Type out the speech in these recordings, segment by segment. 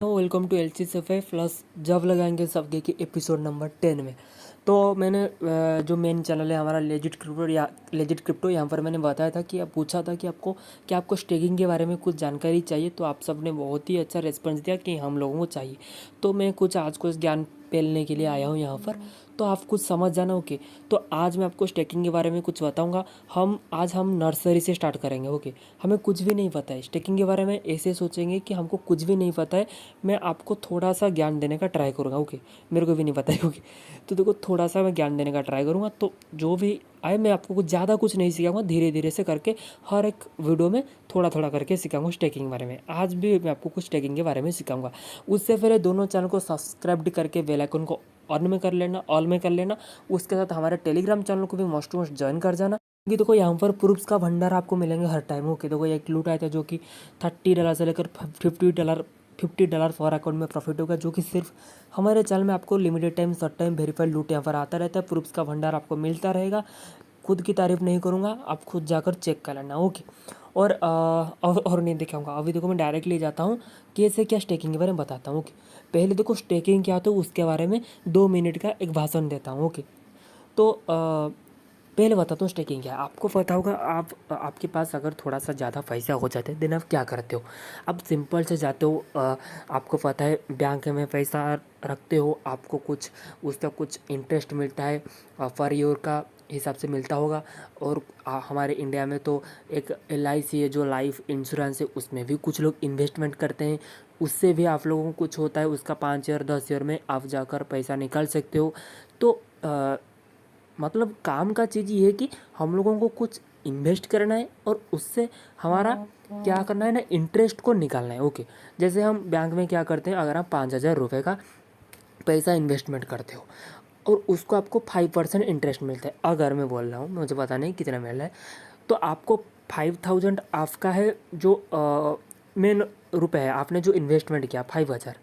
Welcome to LC plus जब लगाएंगे सबके की एपिसोड नंबर 10 में। तो मैंने जो मेन चैनल है हमारा लेजिट क्रिप्टो यहाँ पर मैंने बताया था कि पूछा था कि आपको स्टेकिंग के बारे में कुछ जानकारी चाहिए, तो आप सब ने बहुत ही अच्छा रिस्पॉन्स दिया कि हम लोगों को चाहिए। तो मैं आज कुछ ज्ञान फैलने के लिए आया हूँ यहाँ पर, तो आप कुछ समझ जाना। ओके, तो आज मैं आपको स्टेकिंग के बारे में कुछ बताऊँगा। आज हम नर्सरी से स्टार्ट करेंगे। ओके, हमें कुछ भी नहीं पता है स्टेकिंग के बारे में, ऐसे सोचेंगे कि हमको कुछ भी नहीं पता है। मैं आपको थोड़ा सा ज्ञान देने का ट्राई करूँगा। ओके, मेरे को भी नहीं पता है। ओके, तो देखो थोड़ा सा मैं ज्ञान देने का ट्राई करूँगा, तो जो भी आए मैं आपको कुछ ज़्यादा कुछ नहीं सिखाऊंगा, धीरे धीरे से करके हर एक वीडियो में थोड़ा थोड़ा करके सिखाऊंगा स्टेकिंग के बारे में। आज भी मैं आपको कुछ स्टेकिंग के बारे में सिखाऊंगा। उससे पहले दोनों चैनल को सब्सक्राइब करके बेल आइकन को ऑन में कर लेना, ऑल में कर लेना। उसके साथ हमारे टेलीग्राम चैनल को भी मोस्ट टू मोस्ट ज्वाइन कर जाना, क्योंकि देखो यहाँ पर प्रूफ्स का भंडार आपको मिलेंगे हर टाइम। ओके, देखो एक लूट आया था जो कि $30 से लेकर $50 फॉर अकाउंट में प्रॉफिट होगा, जो कि सिर्फ हमारे चैनल में आपको limited time short time verified लूट यहाँ पर आता रहता है। प्रूफ्स का भंडार आपको मिलता रहेगा। खुद की तारीफ नहीं करूँगा, आप खुद जाकर चेक कर लेना। ओके, और नहीं दिखाऊंगा। अभी देखो मैं डायरेक्टली जाता हूँ कैसे क्या स्टेकिंग के बारे में बताता हूँ। ओके, पहले देखो स्टेकिंग क्या होता है उसके बारे में 2 मिनट का एक भाषण देता हूँ। ओके, तो पहले बताता हूँ स्टेकिंग क्या है। आपको पता होगा, आपके पास अगर थोड़ा सा ज़्यादा पैसा हो जाते हैं देन आप क्या करते हो। अब सिंपल से जाते हो, आपको पता है बैंक में पैसा रखते हो, आपको कुछ उसका कुछ इंटरेस्ट मिलता है, पर ईयर का हिसाब से मिलता होगा। और हमारे इंडिया में तो एक LIC है जो लाइफ इंश्योरेंस है, उसमें भी कुछ लोग इन्वेस्टमेंट करते हैं, उससे भी आप लोगों को कुछ होता है। उसका 5 ईयर 10 ईयर में आप जाकर पैसा निकाल सकते हो। तो मतलब काम का चीज़ ये है कि हम लोगों को कुछ इन्वेस्ट करना है और उससे हमारा क्या करना है ना, इंटरेस्ट को निकालना है। ओके, जैसे हम बैंक में क्या करते हैं, अगर आप 5,000 रुपये का पैसा इन्वेस्टमेंट करते हो और उसको आपको 5% इंटरेस्ट मिलता है, अगर मैं बोल रहा हूँ, मुझे पता नहीं कितना मिल रहा है, तो आपको 5,000 आपका है जो मेन रुपये है, आपने जो इन्वेस्टमेंट किया 5,000,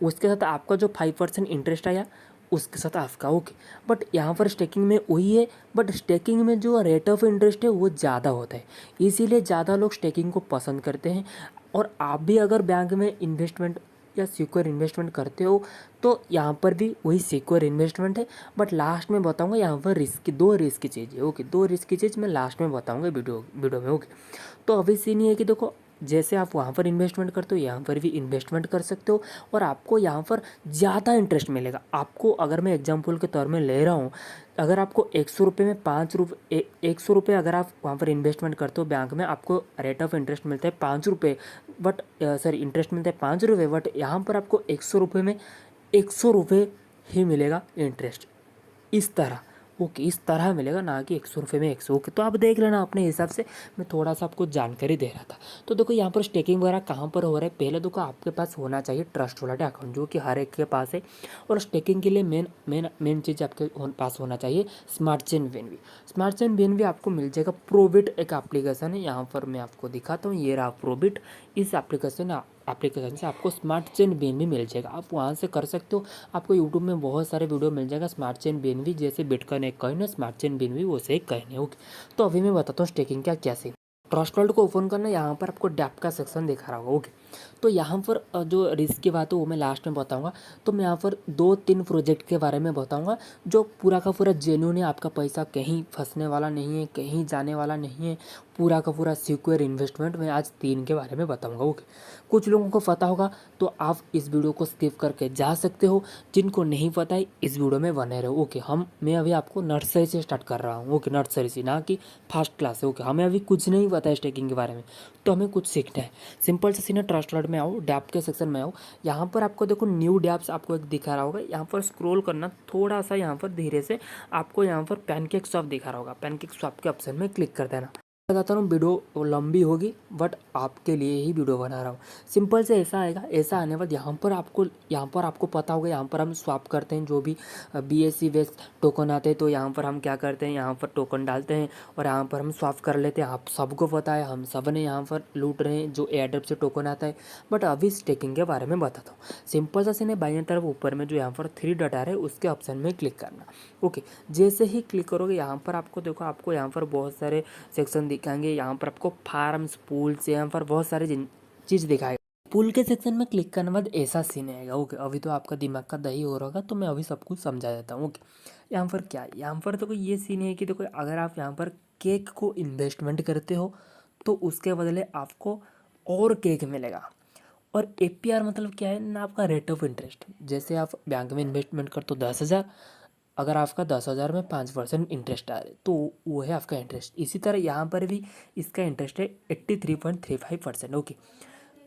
उसके साथ आपका जो 5% इंटरेस्ट आया उसके साथ आपका। ओके, बट यहाँ पर स्टेकिंग में वही है, बट स्टेकिंग में जो रेट ऑफ इंटरेस्ट है वो ज़्यादा होता है, इसीलिए ज़्यादा लोग स्टेकिंग को पसंद करते हैं। और आप भी अगर बैंक में इन्वेस्टमेंट या सिक्योर इन्वेस्टमेंट करते हो तो यहाँ पर भी वही सिक्योर इन्वेस्टमेंट है। बट लास्ट में बताऊँगा यहाँ पर दो रिस्क की चीज़ है। ओके, दो रिस्क की चीज़ मैं लास्ट में बताऊँगा वीडियो में। ओके, तो अभी सीन ये है कि देखो, जैसे आप वहाँ पर इन्वेस्टमेंट करते हो यहाँ पर भी इन्वेस्टमेंट कर सकते हो, और आपको यहाँ पर ज़्यादा इंटरेस्ट मिलेगा। आपको अगर मैं एग्जांपल के तौर में ले रहा हूँ, अगर आपको 100 रुपये में 5 रुपये 100 रुपये अगर आप वहाँ पर इन्वेस्टमेंट करते हो बैंक में, आपको रेट ऑफ इंटरेस्ट मिलता है 5 रुपये, बट सॉरी इंटरेस्ट मिलता है 5 रुपये, बट यहाँ पर आपको 100 रुपये में 100 रुपये ही मिलेगा इंटरेस्ट, इस तरह। ओके, इस तरह मिलेगा, ना कि 100 रुपये में 100। ओके, तो आप देख लेना अपने हिसाब से, मैं थोड़ा सा आपको जानकारी दे रहा था। तो देखो यहाँ पर स्टेकिंग वगैरह कहाँ पर हो रहा है, पहले देखो आपके पास होना चाहिए ट्रस्ट वॉलेट अकाउंट, जो कि हर एक के पास है। और स्टेकिंग के लिए मेन चीज़ आपके पास होना चाहिए smart chain BNB। Smart chain BNB आपको मिल जाएगा। प्रोबिट एक एप्लीकेशन है, यहाँ पर मैं आपको दिखाता हूँ, ये रहा प्रोबिट। इस एप्लीकेशन से आपको स्मार्ट चेन BNB मिल जाएगा, आप वहाँ से कर सकते हो। आपको यूट्यूब में बहुत सारे वीडियो मिल जाएगा स्मार्ट चेन BNB, जैसे बिटकॉइन एक कॉइन है, स्मार्ट चेन BNB वैसे एक कॉइन है। ओके, तो अभी मैं बताता हूँ स्टेकिंग क्या कैसे। ट्रस्ट वॉलेट को ओपन करना, यहाँ पर आपको डैप का सेक्शन दिखा रहा होगा। ओके, तो यहाँ पर जो रिस्क की बात है वो मैं लास्ट में बताऊँगा। तो मैं यहाँ पर 2-3 प्रोजेक्ट के बारे में बताऊँगा जो पूरा का पूरा जेन्युइन है, आपका पैसा कहीं फंसने वाला नहीं है, कहीं जाने वाला नहीं है, पूरा का पूरा सिक्योर इन्वेस्टमेंट। मैं आज 3 के बारे में बताऊँगा। ओके, कुछ लोगों को पता होगा तो आप इस वीडियो को स्किप करके जा सकते हो, जिनको नहीं पता है इस वीडियो में बने रहो। ओके, मैं अभी आपको नर्सरी से स्टार्ट कर रहा हूँ। ओके, नर्सरी से, ना कि फर्स्ट क्लास से। ओके, हमें अभी कुछ नहीं पता है स्टेकिंग के बारे में, तो हमें कुछ सीखना है। सिंपल से सीना ट्रस्ट वॉलेट में आओ, डैप के सेक्शन में आओ। यहाँ पर आपको देखो न्यू डैप्स आपको एक दिखा रहा होगा, यहाँ पर स्क्रॉल करना थोड़ा सा, यहाँ पर धीरे से आपको यहाँ पर पैनकेक स्वैप दिखा रहा होगा, पैनकेक स्वैप के ऑप्शन में क्लिक कर देना। बताता हूँ, वीडियो लंबी होगी बट आपके लिए ही वीडियो बना रहा हूँ। सिंपल से ऐसा आएगा, ऐसा आने बाद यहाँ पर आपको पता होगा, यहाँ पर हम स्वैप करते हैं जो भी BSC बेस्ड टोकन आते हैं। तो यहाँ पर हम क्या करते हैं, यहाँ पर टोकन डालते हैं और यहाँ पर हम स्वैप कर लेते हैं। आप सबको पता है, हम सब ने यहाँ पर लूट रहे हैं जो एयरड्रॉप से टोकन आता है। बट अभी स्टेकिंग के बारे में बताता हूँ। सिंपल सा सीन है, बाईं तरफ ऊपर में जो यहाँ पर 3 डॉट आ रहा है उसके ऑप्शन में क्लिक करना। ओके, जैसे ही क्लिक करोगे यहाँ पर आपको देखो, आपको यहाँ पर बहुत सारे सेक्शन दिखाएंगे। यहाँ पर आपको फार्म्स, पूल्स, यहाँ पर बहुत सारे चीज़ दिखाएगा। पुल के सेक्शन में क्लिक करने के बाद ऐसा सीन आएगा। ओके, अभी तो आपका दिमाग का दही हो रहा होगा, तो मैं अभी सब कुछ समझा देता हूँ। ओके, यहाँ पर क्या है, यहाँ पर देखो ये सीन है कि देखो अगर आप यहाँ पर केक को इन्वेस्टमेंट करते हो तो उसके बदले आपको और केक मिलेगा। और एपीआर मतलब क्या है ना, आपका रेट ऑफ इंटरेस्ट। जैसे आप बैंक में इन्वेस्टमेंट करते हो 10,000, अगर आपका 10,000 में 5% इंटरेस्ट आ रहा है तो वो है आपका इंटरेस्ट। इसी तरह यहाँ पर भी इसका इंटरेस्ट है 83.35%। ओके,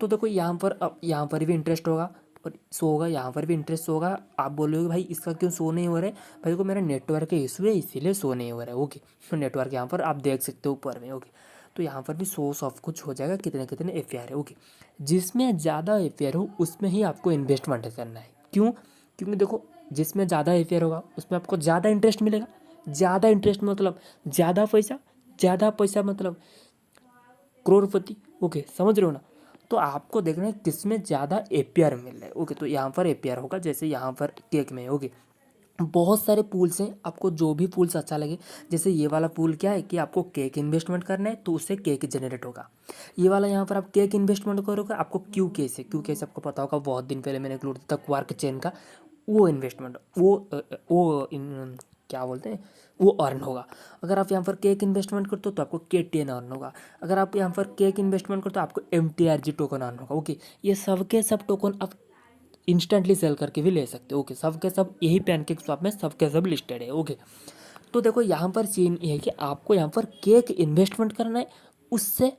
तो देखो यहाँ पर अब यहाँ पर भी इंटरेस्ट होगा और शो होगा, यहाँ पर भी इंटरेस्ट होगा। आप बोलोगे भाई इसका क्यों शो नहीं हो रहा है? भाई देखो मेरा नेटवर्क का इशू है इसीलिए शो नहीं हो रहा है। ओके, तो नेटवर्क यहाँ पर आप देख सकते हो ऊपर में। ओके, तो यहाँ पर भी शो ऑफ कुछ हो जाएगा कितने कितने एफआर है। ओके, जिसमें ज़्यादा एफआर हो उसमें ही आपको इन्वेस्टमेंट करना है। क्यों? क्योंकि देखो जिसमें ज़्यादा एफआर होगा उसमें आपको ज़्यादा इंटरेस्ट मिलेगा। ज़्यादा इंटरेस्ट मतलब ज़्यादा पैसा मतलब करोड़पति। ओके, समझ रहे हो ना? तो आपको देखना है किसमें ज़्यादा एपीआर मिल रहा है। ओके, तो यहाँ पर एपीआर होगा जैसे यहाँ पर केक में। ओके, बहुत सारे पूल्स हैं, आपको जो भी पूल्स अच्छा लगे। जैसे ये वाला पूल क्या है कि आपको केक इन्वेस्टमेंट करना है तो उससे केक जनरेट होगा। ये वाला यहाँ पर आप केक इन्वेस्टमेंट करोगे, आपको क्यू केस आपको पता होगा, बहुत दिन पहले मैंने इंक्लूड था क्वार्क चेन का। वो इन्वेस्टमेंट क्या बोलते हैं, वो अर्न होगा। अगर आप यहाँ पर केक इन्वेस्टमेंट करते हो तो आपको KTN अर्न होगा। अगर आप यहाँ पर केक इन्वेस्टमेंट करते हो तो आपको MTRG टोकन अर्न होगा। ओके, ये सब के सब टोकन आप इंस्टेंटली सेल करके भी ले सकते हो। ओके, सब के सब यही पैनकेक स्वैप में सब के सब लिस्टेड है। ओके, तो देखो यहाँ पर सीन ये है कि आपको यहाँ पर केक इन्वेस्टमेंट करना है, उससे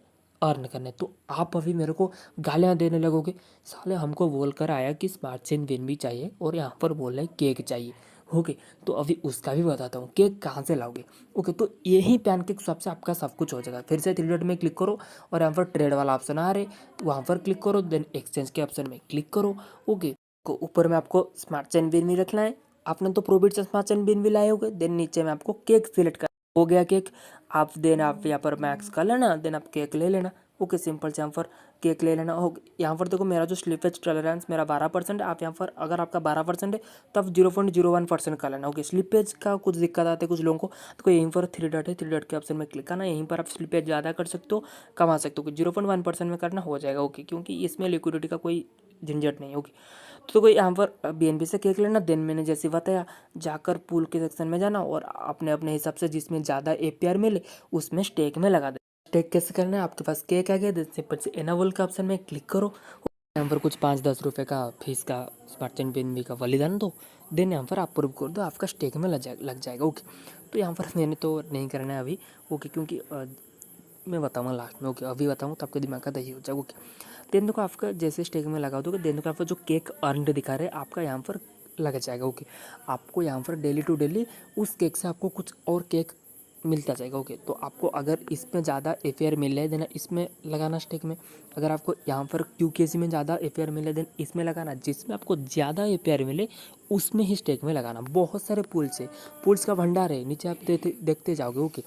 अर्न करना है। तो आप अभी मेरे को गालियाँ देने लगोगे, साले हमको बोल कर आया कि स्मार्ट चेन विन भी चाहिए और यहाँ पर बोल रहे केक चाहिए। ओके, तो अभी उसका भी बताता हूँ, केक कहाँ से लाओगे। ओके, तो यही पैनकेक स्वैप से आपका सब कुछ हो जाएगा। फिर से 3 डॉट में क्लिक करो और यहाँ पर ट्रेड वाला ऑप्शन आ रहे, वहाँ पर क्लिक करो, देन एक्सचेंज के ऑप्शन में क्लिक करो। ओके, को ऊपर में आपको स्मार्ट चेन बिन भी रखना है। आपने तो प्रोबिट से स्मार्ट चेन बिन भी लाए होगे। देन नीचे में आपको केक सिलेक्ट कर हो गया केक। आप देन आप यहाँ पर मैक्स कर लेना, देन आप केक ले लेना। ओके, सिंपल से यहाँ पर केक ले लेना। हो यहाँ पर देखो मेरा जो स्लिपेज टॉलरेंस मेरा 12% है। आप यहाँ पर अगर आपका 12% है तो आप 0.01% कर लेना। ओके, स्लिपेज का कुछ दिक्कत आती है कुछ लोगों को, तो यहीं पर 3 डॉट है, 3 डॉट के ऑप्शन में क्लिक करना। यहीं पर आप स्लिपेज ज़्यादा कर सकते हो, कमा सकते हो। 0.1% में करना हो जाएगा। ओके, क्योंकि इसमें लिक्विडिटी का कोई झंझट नहीं है। ओके, तो कोई यहाँ पर BNB से केक लेना। देन मैंने जैसे बताया, जाकर पूल के सेक्शन में जाना और अपने अपने हिसाब से जिसमें ज़्यादा एपीआर मिले उसमें स्टेक में लगा दे। स्टेक कैसे करना है, आपके पास केक आ गया, देन सिंपल से एनाबल का ऑप्शन में क्लिक करो। यहाँ पर कुछ 5-10 रुपये का फीस का स्मार्ट चेन BNB का बलिदान दो। देन यहाँ पर आप प्रूव कर दो, आपका स्टेक में लग जाएगा। ओके, तो यहाँ पर मैंने तो नहीं करना है अभी। ओके, क्योंकि मैं बताऊँगा लास्ट में। ओके, अभी बताऊँ तो आपके दिमाग का दही हो जाएगा। ओके, देन देखो आपका जैसे स्टेक में लगा दोगे, देन देखो आपका जो केक अर्नड दिखा रहे आपका यहाँ पर लग जाएगा। ओके, आपको यहाँ पर डेली टू डेली उस केक से आपको कुछ और केक मिलता जाएगा। ओके, तो आपको अगर इसमें ज़्यादा एफेयर मिल रहा है देना इसमें लगाना स्टेक में। अगर आपको यहाँ पर QKC में ज़्यादा एफेयर मिले देन इसमें लगाना। जिसमें आपको ज़्यादा एफेयर मिले उसमें ही स्टेक में लगाना। बहुत सारे पुल्स का भंडार है, नीचे आप देखते जाओगे। ओके,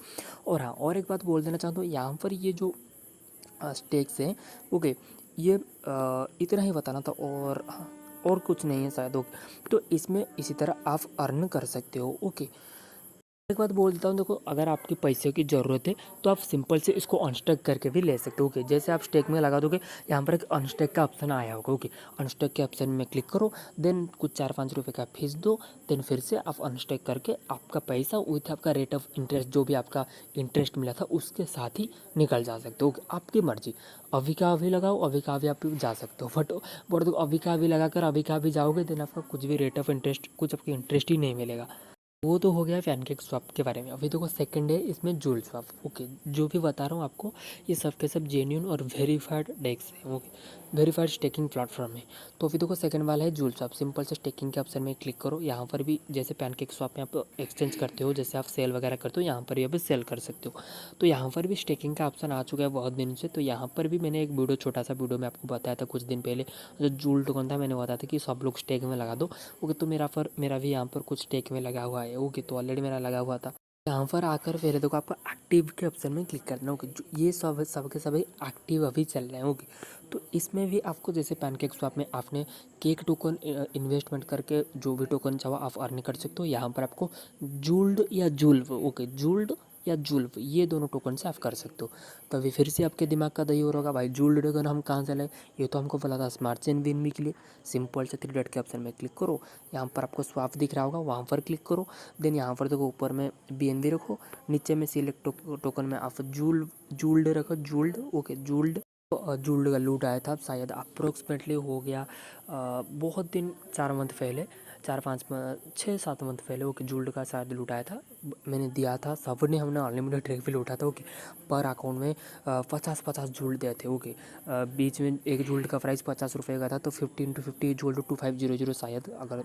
और हाँ, और एक बात बोल देना चाहता हूँ, यहाँ पर ये जो स्टेक्स हैं, ओके, ये इतना ही बताना था और हाँ, और कुछ नहीं है शायद। ओके, तो इसमें इसी तरह आप अर्न कर सकते हो। ओके, एक बात बोल देता हूँ, देखो अगर आपके पैसे की ज़रूरत है तो आप सिंपल से इसको अनस्टेक करके भी ले सकते हो। ओके, जैसे आप स्टेक में लगा दोगे, यहाँ पर एक अनस्टेक का ऑप्शन आया होगा। ओके, अनस्टेक के ऑप्शन में क्लिक करो, देन कुछ 4-5 रुपये का फीस दो, देन फिर से आप अनस्टेक करके आपका पैसा विथ आपका रेट ऑफ इंटरेस्ट जो भी आपका इंटरेस्ट मिला था उसके साथ ही निकल जा सकते हो। आपकी मर्जी, अभी का अभी लगाओ, अभी का अभी आप जा सकते हो। बट तो अभी का अभी लगा कर अभी का अभी जाओगे देन आपका कुछ भी रेट ऑफ इंटरेस्ट कुछ आपकी इंटरेस्ट ही नहीं मिलेगा। वो तो हो गया पैनकेक स्वैप के बारे में। अभी देखो सेकंड है इसमें जूल स्वैप। ओके, जो भी बता रहा हूँ आपको ये सब के सब जेन्यून और वेरीफाइड डेक्स है। ओके, वेरीफाइड स्टेकिंग प्लेटफॉर्म है। तो अभी देखो सेकंड वाला है जूल स्वैप। सिंपल से स्टेकिंग के ऑप्शन में क्लिक करो। यहाँ पर भी जैसे पैनकेक स्वैप में आप एक्सचेंज करते हो, जैसे आप सेल वगैरह करते हो, यहाँ पर भी आप सेल कर सकते हो। तो यहाँ पर भी स्टेकिंग का ऑप्शन आ चुका है बहुत दिन से। तो यहाँ पर भी मैंने एक वीडियो छोटा सा वीडियो में आपको बताया था कुछ दिन पहले, जो जूल टोकन था, मैंने बताया था कि सब लोग स्टेक में लगा दो। ओके, तो मेरा भी यहाँ पर कुछ स्टेक में लगा हुआ है। ओके, तो ऑलरेडी मेरा लगा हुआ था। यहाँ पर आकर फिर देखो आपको एक्टिव के ऑप्शन में क्लिक करना। ओके, जो ये सब के सभी एक्टिव अभी चल रहे हैं। ओके, तो इसमें भी आपको जैसे पैनकेक स्वैप में आपने केक टोकन इन्वेस्टमेंट करके जो भी टोकन चाहो आप अर्न कर सकते हो। यहाँ पर आपको जूल्ड या जूल्व, ओके, जूल्ड या जुल्फ, ये दोनों टोकन से आप कर सकते हो। तो अभी फिर से आपके दिमाग का दही हो रहा होगा भाई जूल्ड टोकन हम कहाँ से लाए, ये तो हमको बोला था स्मार्ट चेन बीएनबी के लिए। सिंपल से 3 डॉट के ऑप्शन में क्लिक करो, यहाँ पर आपको स्वाप दिख रहा होगा, वहाँ पर क्लिक करो। देन यहाँ पर देखो ऊपर में बीएनबी रखो, नीचे में सिलेक्ट टोकन में आप जूल्ड रखो, जूल्ड, ओके जूल्ड। जूल्ड का लूट आया था शायद अप्रोक्सीमेटली हो गया बहुत दिन, 4 मंथ पहले, 4-5 6-7 मंथ पहले ओके जूल्ड का शायद लूट आया था। मैंने दिया था, सबने हमने अनलिमिटेड ट्रैक भी लूटा था ओके। पर अकाउंट में 50-50 जूल्ड दिए थे ओके। बीच में एक जूल्ड का प्राइस 50 रुपये का था, तो 50 × 50 जूल्ड 2500 शायद, अगर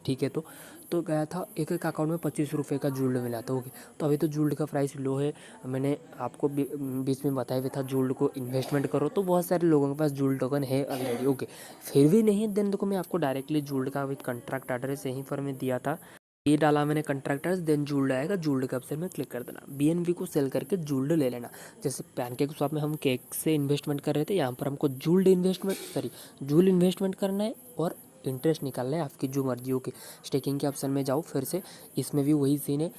ठीक है तो गया था एक एक अकाउंट में 25 रुपये का जूल्ड मिला था ओके। तो अभी तो जूल्ड का प्राइस लो है, मैंने आपको बीच में बताया हुआ था जूल्ड को इन्वेस्टमेंट करो, तो बहुत सारे लोगों के पास जूल्ड टोकन है ऑलरेडी ओके। फिर भी नहीं देन देखो मैं आपको डायरेक्टली जूल्ड का विद कंट्रैक्ट एड्रेस यहीं पर मैं दिया था, ये डाला मैंने कंट्रैक्टर्स, देन जूल्ड आएगा, जूल्ड के ऑप्शन में क्लिक कर देना, बीएनबी को सेल करके जूल्ड ले लेना। जैसे पैनकेक स्वैप में हम केक से इन्वेस्टमेंट कर रहे थे, यहाँ पर हमको जूल्ड इन्वेस्टमेंट करना है और इंटरेस्ट निकालना है आपकी जो मर्जी हो की। स्टेकिंग के ऑप्शन में जाओ फिर से, इसमें भी वही सीन है,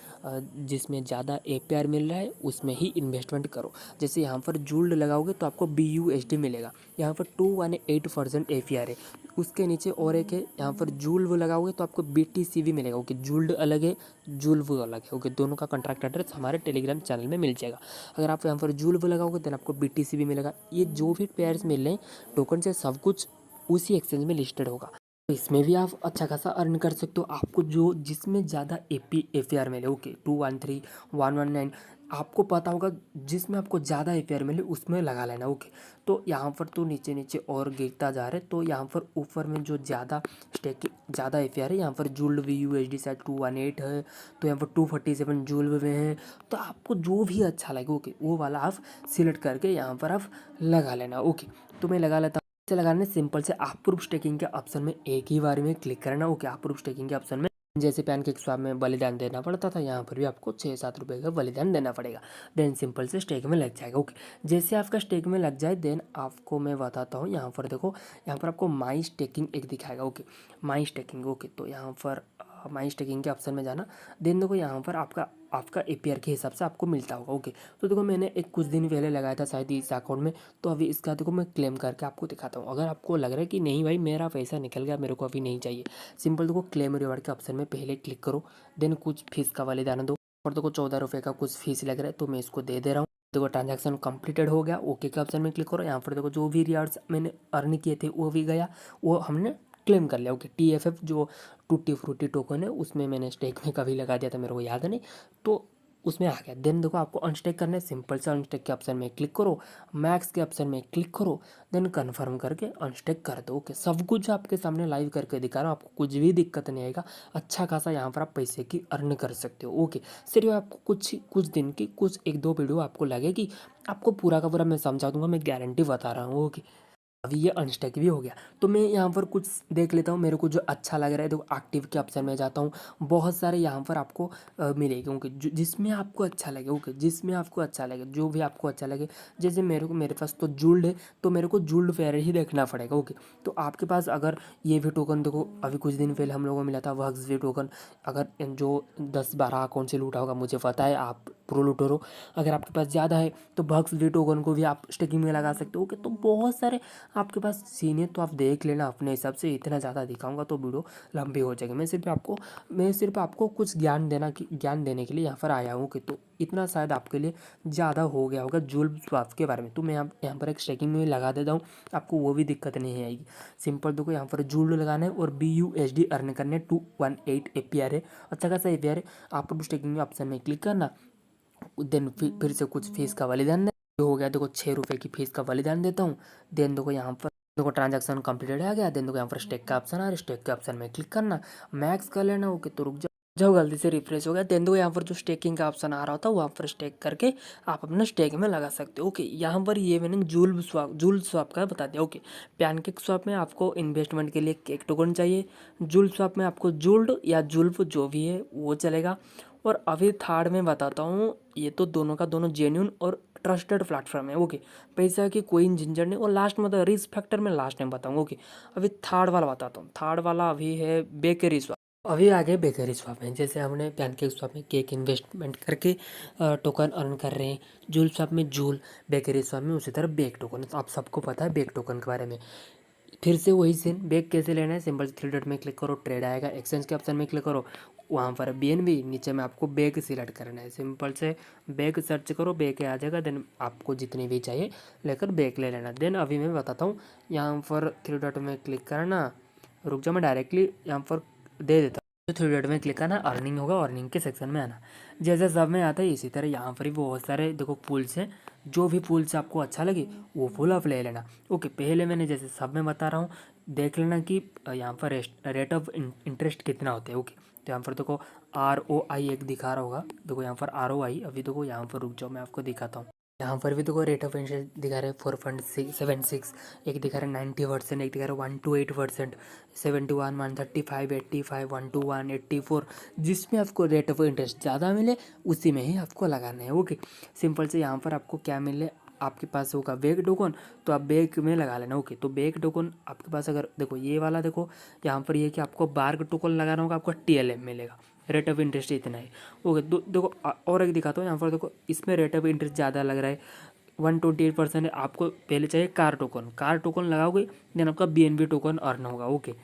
जिसमें ज़्यादा एपीआर मिल रहा है उसमें ही इन्वेस्टमेंट करो। जैसे यहाँ पर जूल्ड लगाओगे तो आपको BUSD मिलेगा, यहाँ पर 218% एपीआर है। उसके नीचे और एक है, यहाँ पर जूल्व लगाओगे तो आपको BTC भी मिलेगा ओके। जूल्ड अलग है, जूल्व अलग है ओके, दोनों का कॉन्ट्रैक्ट एड्रेस हमारे टेलीग्राम चैनल में मिल जाएगा। अगर आप यहाँ पर जूल्व लगाओगे तो आपको BTC भी मिलेगा। ये जो भी पेयर्स मिल रहे हैं टोकन से सब कुछ उसी एक्सचेंज में लिस्टेड होगा, तो इसमें भी आप अच्छा खासा अर्न कर सकते हो। आपको जो जिसमें ज़्यादा एपीआर मिले ओके, 213 119 आपको पता होगा, जिसमें आपको ज़्यादा एपीआर मिले उसमें लगा लेना ओके। तो यहाँ पर तो नीचे नीचे और गिरता जा रहा है, तो यहाँ पर ऊपर में जो ज़्यादा एपीआर है, यहाँ पर जूल्ड BUSD शायद 218 है, तो यहाँ पर 247 जूल्ड में है। तो आपको जो भी अच्छा लगे ओके वो वाला आप सिलेक्ट करके यहाँ पर आप लगा लेना ओके। तो मैं लगा लेता से लगाने सिंपल से अप्रूव स्टेकिंग के ऑप्शन में एक ही बार में क्लिक करना ओके। अप्रूव स्टेकिंग के ऑप्शन में जैसे पैनकेक स्वैप में बलिदान देना पड़ता था, यहाँ पर भी आपको 6-7 रुपये का बलिदान देना पड़ेगा, देन सिंपल से स्टेक में लग जाएगा ओके। जैसे आपका स्टेक में लग जाए देन आपको मैं बताता हूँ, यहाँ पर देखो, यहाँ पर आपको माई स्टेकिंग एक दिखाएगा ओके, माई स्टेकिंग ओके। तो यहाँ पर माई स्टेकिंग के ऑप्शन में जाना, देन देखो यहाँ पर आपका एपीआर के हिसाब से आपको मिलता होगा ओके। तो देखो मैंने एक कुछ दिन पहले लगाया था शायद इस अकाउंट में, तो अभी इसका देखो मैं क्लेम करके आपको दिखाता हूँ। अगर आपको लग रहा है कि नहीं भाई मेरा पैसा निकल गया, मेरे को अभी नहीं चाहिए, सिंपल देखो क्लेम रिवार्ड के ऑप्शन में पहले क्लिक करो, देन कुछ फीस का बलिदान दो, और देखो 14 रुपये का कुछ फीस लग रहा है तो मैं इसको दे रहा हूँ। देखो ट्रांजैक्शन कंप्लीटेड हो गया, ओके के ऑप्शन में क्लिक करो। यहाँ पर देखो जो भी रिवार्ड्स मैंने अर्न किए थे वो भी गया, वो हमने क्लेम कर लिया ओके। TFF जो टूटी फ्रूटी टोकन है उसमें मैंने स्टेक में कभी लगा दिया था, मेरे को याद नहीं, तो उसमें आ गया। देन देखो आपको अनस्टेक करना है, सिंपल से अनस्टेक के ऑप्शन में क्लिक करो, मैक्स के ऑप्शन में क्लिक करो, देन कन्फर्म करके अनस्टेक कर दो ओके। सब कुछ आपके सामने लाइव करके दिखा रहा हूँ, आपको कुछ भी दिक्कत नहीं आएगा। अच्छा खासा यहाँ पर आप पैसे की अर्न कर सकते हो ओके। सिर्फ आपको कुछ दिन की कुछ 1-2 वीडियो आपको लगेगी, आपको पूरा का पूरा मैं समझा दूंगा, मैं गारंटी बता रहा हूँ ओके। अभी ये अनस्टैक भी हो गया, तो मैं यहाँ पर कुछ देख लेता हूँ मेरे को जो अच्छा लग रहा है। देखो एक्टिव के ऑप्शन में जाता हूँ, बहुत सारे यहाँ पर आपको मिलेंगे ओके, जिसमें आपको अच्छा लगे ओके, जिसमें आपको अच्छा लगे, जो भी आपको अच्छा लगे। जैसे मेरे पास तो जूल्ड है, तो मेरे को जूल्ड फेयर ही देखना पड़ेगा ओके। तो आपके पास अगर ये भी टोकन देखो, अभी कुछ दिन पहले हम लोगों को मिला था वक्स भी टोकन, अगर जो 10-12 अकाउंट से लूटा होगा, मुझे पता है आप प्रो लूटर हो, अगर आपके पास ज़्यादा है तो भक्स भी टोकन को भी आप स्टेकिंग में लगा सकते हो ओके। तो बहुत सारे आपके पास सीन है, तो आप देख लेना अपने हिसाब से। इतना ज़्यादा दिखाऊंगा तो वीडियो लंबी हो जाएगी। मैं सिर्फ आपको कुछ ज्ञान देने के लिए यहाँ पर आया हूँ कि तो इतना शायद आपके लिए ज़्यादा हो गया होगा जूल्ड स्वैप के बारे में। तो मैं यहाँ पर एक स्टेकिंग में लगा देता हूँ, आपको वो भी दिक्कत नहीं आएगी। सिंपल देखो यहाँ पर जूल्ड लगाना है और BUSD अर्न करने 218 एपीआर है, अच्छा खासा एपीआर है। आप स्टेकिंग ऑप्शन में क्लिक करना, देन फिर से कुछ फीस का बलिदान हो गया। देखो 6 रुपये की फीस का बलिदान देता हूँ, देन देखो यहाँ पर देखो ट्रांजैक्शन कंप्लीटेड आ गया। देन देखो यहाँ पर स्टेक का ऑप्शन आ रहा है, स्टेक के ऑप्शन में क्लिक करना, मैक्स कर लेना ओके। तो रुक जाओ गलती से रिफ्रेश हो गया। देन देखो यहाँ पर जो स्टेकिंग का ऑप्शन आ रहा होता है वहाँ पर स्टेक करके आप अपना स्टेक में लगा सकते हो ओके। यहाँ पर ये मैंने जूल्ड स्वैप का बता दिया ओके। पैनकेक स्वैप में आपको इन्वेस्टमेंट के लिए एक टोकन चाहिए, जूल्ड स्वैप में आपको जूल्ड या जुल्फ जो भी है वो चलेगा। और अभी थर्ड में बताता हूँ, ये तो दोनों का दोनों जेन्यून और ट्रस्टेड प्लेटफॉर्म है ओके, पैसा की कोई झंझट नहीं। और लास्ट में तो रिस्क फैक्टर में लास्ट टाइम बताऊँगा ओके। अभी थर्ड वाला बताता हूँ, थर्ड वाला अभी है बेकरी स्वैप। अभी आगे बेकरी स्वैप में, जैसे हमने पैनकेक स्वैप में केक इन्वेस्टमेंट करके टोकन अर्न कर रहे हैं, जूल स्वैप में जूल, बेकरी स्वैप में उसी तरह बेक टोकन। तो आप सबको पता है बेक टोकन के बारे में। फिर से वही सीन, बेक कैसे लेना है, सिंपल से 3 डॉट में क्लिक करो, ट्रेड आएगा, एक्सचेंज के ऑप्शन में क्लिक करो, वहाँ पर BNB, नीचे में आपको बेक सिलेक्ट करना है, सिंपल से बेक सर्च करो, बेक आ जाएगा। देन आपको जितनी भी चाहिए लेकर बेक ले लेना। देन अभी मैं बताता हूँ, यहाँ पर 3 डॉट में क्लिक करना, रुक जाओ मैं डायरेक्टली यहाँ पर दे देता हूँ। तो 3 डॉट में क्लिक करना, अर्निंग होगा, अर्निंग के सेक्शन में आना। जैसे सब में आता है इसी तरह यहाँ पर भी बहुत सारे देखो पूल्स हैं, जो भी पूल से आपको अच्छा लगे वो पूल आप ले लेना। ओके, पहले मैंने जैसे सब में बता रहा हूँ, देख लेना कि यहाँ पर रेट ऑफ इंटरेस्ट कितना होता है। ओके, तो यहाँ पर देखो ROI एक दिखा रहा होगा, देखो यहाँ पर ROI, अभी देखो यहाँ पर रुक जाओ मैं आपको दिखाता हूँ। यहाँ पर भी देखो रेट ऑफ इंटरेस्ट दिखा रहे हैं 4.76, एक दिखा रहा है 90%, एक दिखा रहा है 128%, 71, 135, 85, 121, 84, जिसमें आपको रेट ऑफ इंटरेस्ट ज़्यादा मिले उसी में ही आपको लगाना है। ओके, सिंपल से यहाँ पर आपको क्या मिले, आपके पास होगा बेक टोकन, तो आप बेक में लगा लेना। ओके, तो बेक टोकन आपके पास अगर देखो ये वाला देखो यहाँ पर ये कि आपको बार्क टोकन लगाना होगा, आपको TLM मिलेगा, रेट ऑफ इंटरेस्ट इतना है। ओके, देखो और एक दिखाता हूँ, यहाँ पर देखो इसमें रेट ऑफ इंटरेस्ट ज़्यादा लग रहा है, 128% है। आपको पहले चाहिए कार टोकन लगाओगे, देन आपका BNB टोकन अर्न होगा। ओके,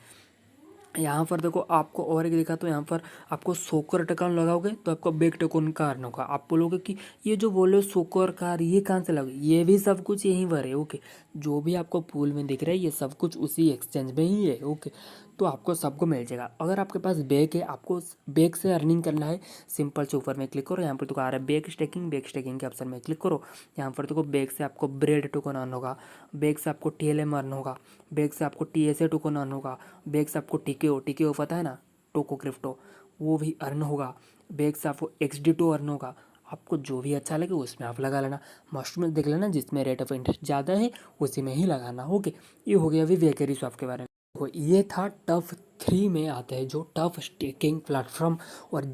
यहाँ पर देखो आपको और एक दिखा, तो यहाँ पर आपको सोकर टोकन लगाओगे तो आपको बेक टोकन का अर्न होगा। आप बोलोगे कि ये जो बोले सोकर कार ये कहाँ से लगे, ये भी सब कुछ यहीं पर है। ओके, जो भी आपको पूल में दिख रहा है ये सब कुछ उसी एक्सचेंज में ही है। ओके, तो आपको सबको मिल जाएगा। अगर आपके पास बेक है, आपको बेक से अर्निंग करना है, सिंपल से ऊपर में क्लिक करो, यहाँ पर तो आ रहा है बेक स्टेकिंग के ऑप्शन में क्लिक करो। यहाँ पर देखो बेक से आपको ब्रेड टोकन अर्न होगा, बेक से आपको TLM अर्न होगा, बेक से आपको TSA टोकन अर्न होगा, बेक से आपको TKO पता है ना, टोको क्रिप्टो, वो भी अर्न होगा, बेक से आपको XD2 अर्न होगा। आपको जो भी अच्छा लगे उसमें आप लगा लेना, मस्ट में देख लेना जिसमें रेट ऑफ इंटरेस्ट ज़्यादा है उसी में ही लगाना। ओके, ये हो गया अभी बेकरी शॉप के बारे में। तो ये था टॉप 3 में आता है जो टफ स्टेकिंग प्लेटफॉर्म और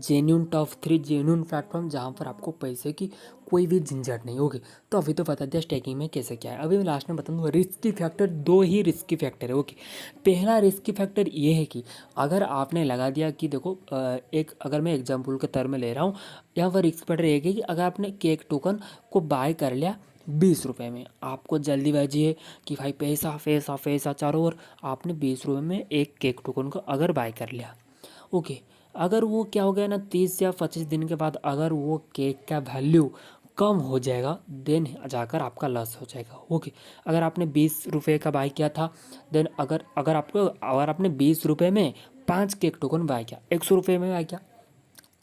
टॉप 3 जेन्यून प्लेटफॉर्म जहाँ पर आपको पैसे की कोई भी झंझट नहीं होगी। तो अभी तो बता दिया स्टेकिंग में कैसे क्या है। अभी मैं लास्ट में बता दूँगा रिस्की फैक्टर, 2 ही रिस्की फैक्टर है। ओके, पहला रिस्की फैक्टर ये है कि अगर आपने लगा दिया कि देखो एक अगर मैं एग्जाम्पल के तौर में ले रहा हूँ, यहाँ पर रिस्क फैक्टर एक है कि अगर आपने केक टोकन को बाय कर लिया 20 रुपये में, आपको जल्दीबाजी है कि भाई पैसा पैसा पैसा चारों ओर, आपने 20 रुपये में एक केक टोकन को अगर बाय कर लिया। ओके, अगर वो क्या हो गया ना 30 या 25 दिन के बाद अगर वो केक का वैल्यू कम हो जाएगा, देन जाकर आपका लॉस हो जाएगा। ओके, अगर आपने 20 रुपये का बाय किया था, देन अगर आपने 20 रुपये में 5 केक टोकन बाय किया, 100 रुपये में बाय किया,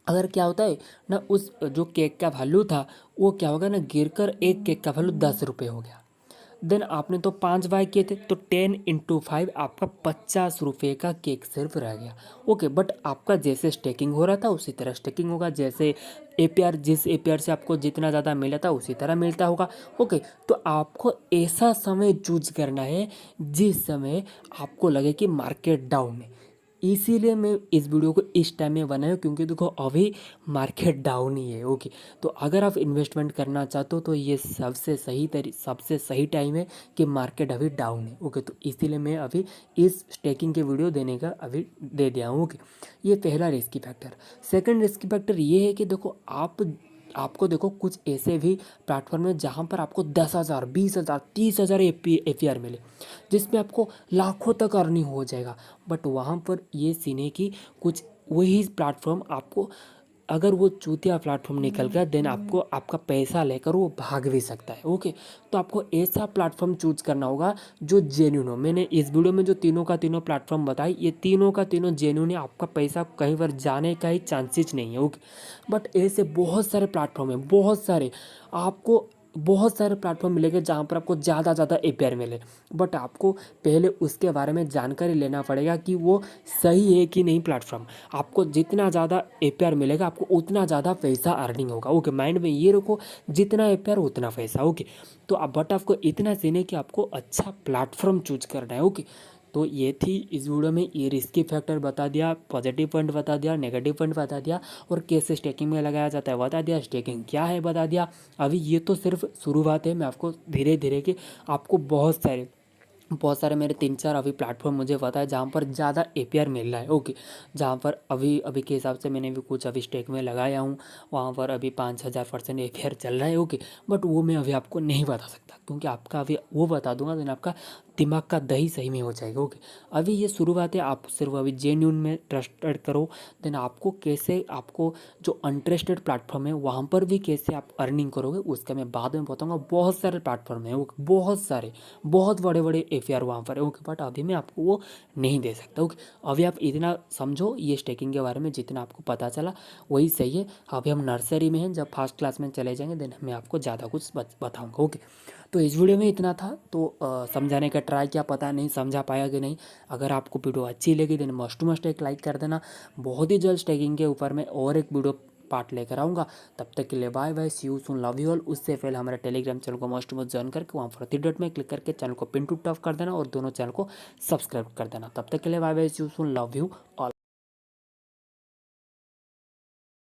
अगर क्या होता है ना उस जो केक का वैल्यू था वो क्या होगा ना गिरकर एक केक का वैल्यू 10 रुपये हो गया। देन आपने तो 5 बाय किए थे, तो 10 × 5 आपका 50 रुपये का केक सिर्फ रह गया। ओके, बट आपका जैसे स्टेकिंग हो रहा था उसी तरह स्टेकिंग होगा, जैसे APR जिस APR से आपको जितना ज़्यादा मिला था उसी तरह मिलता होगा। ओके, तो आपको ऐसा समय चूज करना है जिस समय आपको लगे कि मार्केट डाउन है। इसीलिए मैं इस वीडियो को इस टाइम में बनाया क्योंकि देखो अभी मार्केट डाउन ही है। ओके, तो अगर आप इन्वेस्टमेंट करना चाहते हो तो ये सबसे सही टाइम है कि मार्केट अभी डाउन है। ओके, तो इसीलिए मैं अभी इस स्टेकिंग के वीडियो देने का अभी दे दिया हूँ। ओके, ये पहला risky factor. Second risky factor ये है कि देखो आपको देखो कुछ ऐसे भी प्लेटफॉर्म है जहाँ पर आपको 10,000, 20,000, 30,000 APR मिले, जिसमें आपको लाखों तक अर्निंग हो जाएगा। बट वहाँ पर ये सीन है कि कुछ वही प्लेटफॉर्म आपको अगर वो चूतिया प्लेटफॉर्म निकल गया देन आपको आपका पैसा लेकर वो भाग भी सकता है। ओके, तो आपको ऐसा प्लेटफॉर्म चूज करना होगा जो जेन्यून हो। मैंने इस वीडियो में जो तीनों का तीनों प्लेटफॉर्म बताई, ये तीनों का तीनों जेन्यून है, आपका पैसा कहीं पर जाने का ही चांसेस नहीं है। ओके, बट ऐसे बहुत सारे प्लेटफॉर्म है, बहुत सारे प्लेटफॉर्म मिलेंगे जहाँ पर आपको ज़्यादा APR मिले, बट आपको पहले उसके बारे में जानकारी लेना पड़ेगा कि वो सही है कि नहीं प्लेटफॉर्म। आपको जितना ज़्यादा APR मिलेगा आपको उतना ज़्यादा पैसा अर्निंग होगा। ओके, माइंड में ये रखो, जितना APR उतना पैसा। ओके, तो अब बट आपको इतना सीन है कि आपको अच्छा प्लेटफॉर्म चूज करना है। ओके, तो ये थी इस वीडियो में, ये रिस्की फैक्टर बता दिया, पॉजिटिव पॉइंट बता दिया, नेगेटिव पॉइंट बता दिया, और कैसे स्टेकिंग में लगाया जाता है बता दिया, स्टेकिंग क्या है बता दिया। अभी ये तो सिर्फ शुरुआत है, मैं आपको धीरे धीरे के आपको बहुत सारे बहुत सारे मेरे 3-4 अभी प्लेटफॉर्म मुझे पता है जहाँ पर ज़्यादा एपीआर मिल रहा है, ओके। जहाँ पर अभी अभी के हिसाब से मैंने भी कुछ अभी स्टेक में लगाया हूँ, वहाँ पर अभी 5,000% एपीआर चल रहा है, ओके। बट वो मैं अभी आपको नहीं बता सकता, क्योंकि आपका अभी वो बता दूंगा देन आपका दिमाग का दही सही में हो जाएगा, ओके। अभी ये शुरुआत है, आप सिर्फ अभी जेन्यून में ट्रस्टेड करो, देन आपको कैसे, आपको जो अनट्रस्टेड प्लेटफॉर्म है वहाँ पर भी कैसे आप अर्निंग करोगे उसका मैं बाद में बताऊँगा। बहुत सारे प्लेटफॉर्म है, ओके, बहुत सारे, बहुत बड़े बड़े एफआर वहाँ पर है, ओके। बट अभी मैं आपको वो नहीं दे सकता, ओके। अभी आप इतना समझो ये स्टेकिंग के बारे में, जितना आपको पता चला वही सही है। अभी हम नर्सरी में हैं, जब फर्स्ट क्लास में चले जाएंगे देन मैं आपको ज़्यादा कुछ बताऊँगा, ओके। तो इस वीडियो में इतना था, तो समझाने का ट्राई किया, पता नहीं समझा पाया कि नहीं। अगर आपको वीडियो अच्छी लगी देन मस्ट टू मस्ट एक लाइक कर देना। बहुत ही जल्द स्टेकिंग के ऊपर में और एक वीडियो पार्ट लेकर आऊँगा। तब तक के लिए bye bye, see you soon, love you all. उससे पहले हमारे टेलीग्राम चैनल को मस्ट मस्ट ज्वाइन करके वहाँ पर 3 डॉट में क्लिक करके चैनल को पिन टू टॉप कर देना और दोनों चैनल को सब्सक्राइब कर देना। तब तक के लिए bye bye, see you soon, love you all.